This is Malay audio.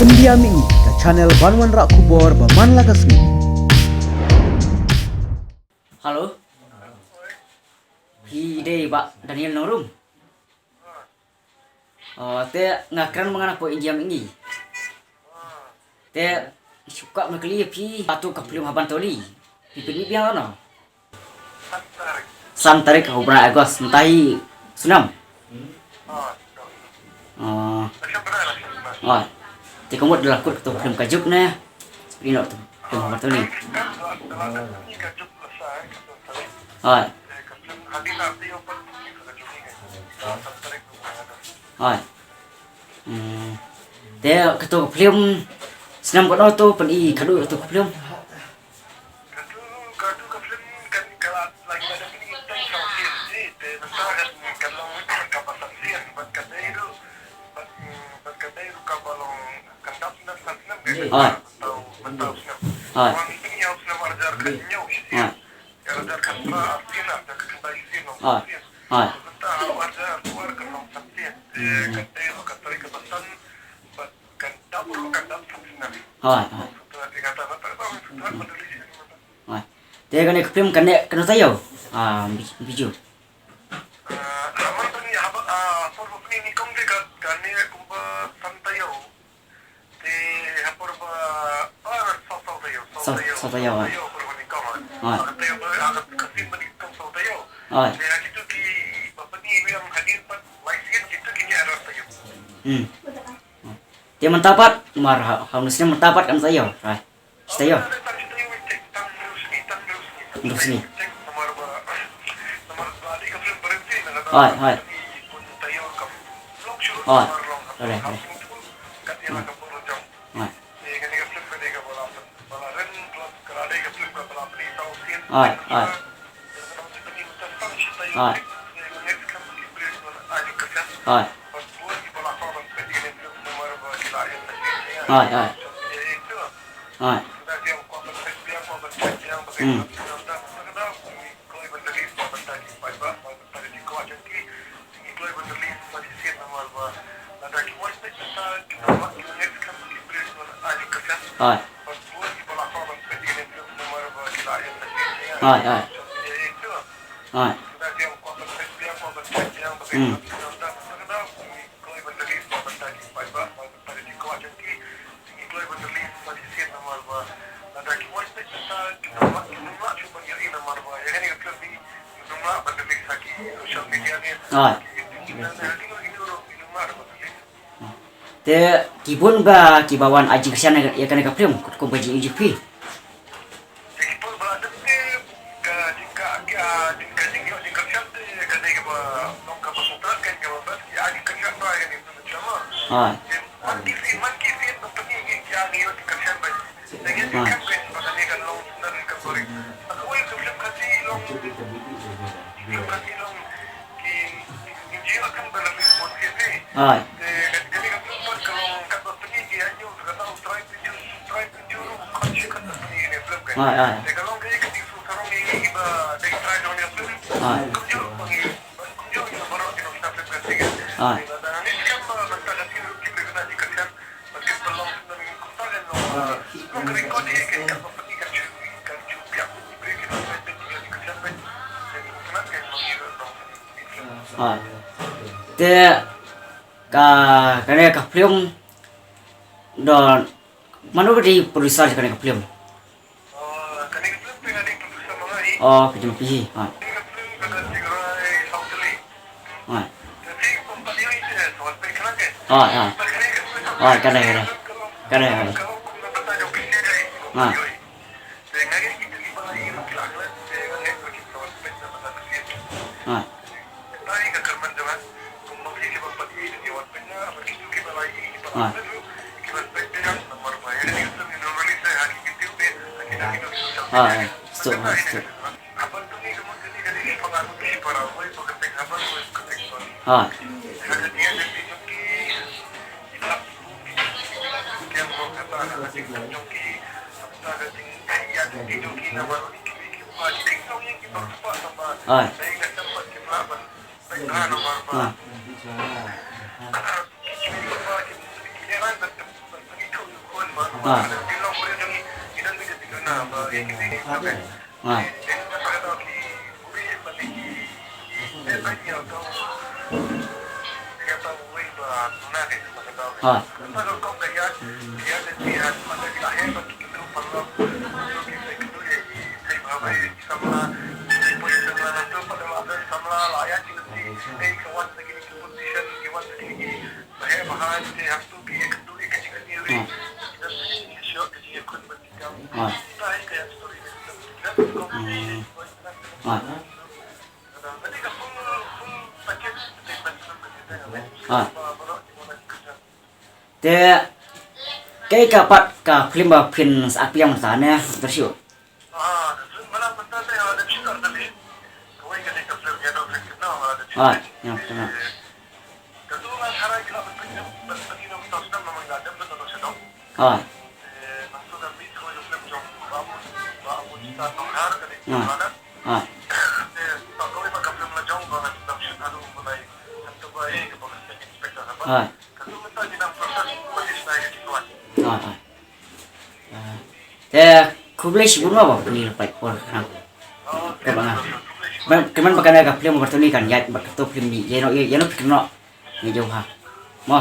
India mi ke channel Banwan Rak Kubor Baman Lagasmi. Halo. Hi deh Pak Daniel Norum. Te ngakran menganak po India ini. Te suka mekli pi patu kaplim haban toli. Pipini biang no. Santarik kau pernah agos mentahi sunam. Te kamu adalah kut tu film kajuk na. Ini tu film haban toli. Te ketua film senam kau tu peni kadu ketua film. Te kan film kan tayo. Biju. Sa tayo. Dia mentapat, harusnya mentapat kan tayo. Tayo. Untuk sini. Boleh. Te kibun ba kibawan aji kesana ya kan film ko baji UGP. Te ka film don manu di produser ka film. Film pi. Kada. Ah. Ah. Ah. Ah. Ah. Ah. Te cái kapat ka film ba pin sa apiang sana terus yuk. Ah, yang benar. Ah. Ah. Ah. Ah. Ah. Ah. Te kublai sibun apa ni lepas por kan. Kebangan. Keman bakal ada film bertuni kan ya bakal film ni. Ya no pikir no. Ni jauh ha. Mo.